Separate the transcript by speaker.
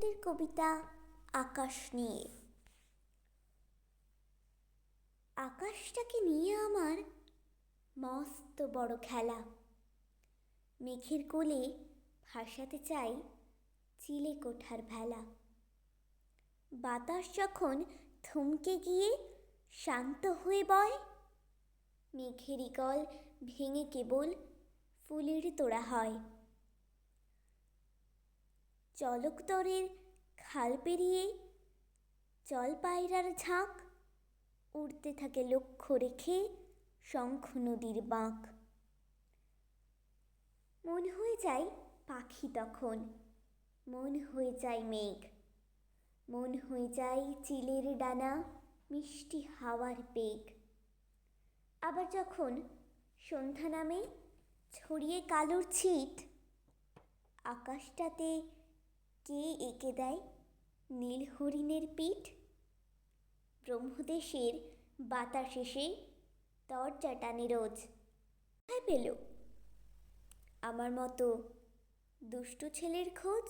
Speaker 1: মাহমুদের কবিতা আকাশ নিয়ে। আকাশটাকে নিয়ে আমার মস্ত বড় খেলা। মেঘের কোলে ভাসাতে চাই চিলে কোঠার ভেলা। বাতাস যখন থমকে গিয়ে শান্ত হয়ে বয়, মেঘের ইগল ভেঙে কেবল ফুলের তোড়া হয়। চলকদরের খাল পেরিয়ে জলপায়রার ঝাঁক উড়তে থাকে লক্ষ্য রেখে শঙ্খ নদীর বাঁক। মন হয়ে যায় পাখি তখন, মন হয়ে যায় মেঘ, মন হয়ে যায় চিলের ডানা মিষ্টি হাওয়ার বেগ। আবার যখন সন্ধ্যা নামে ছড়িয়ে কালোর ছিট, আকাশটাতে কে এঁকে দেয় নীল হরিণের পিঠ। ব্রহ্মদেশের বাতাস এসে দরজা টানে রোজ। কোথায় পেল আমার মতো দুষ্টু ছেলের খোঁজ?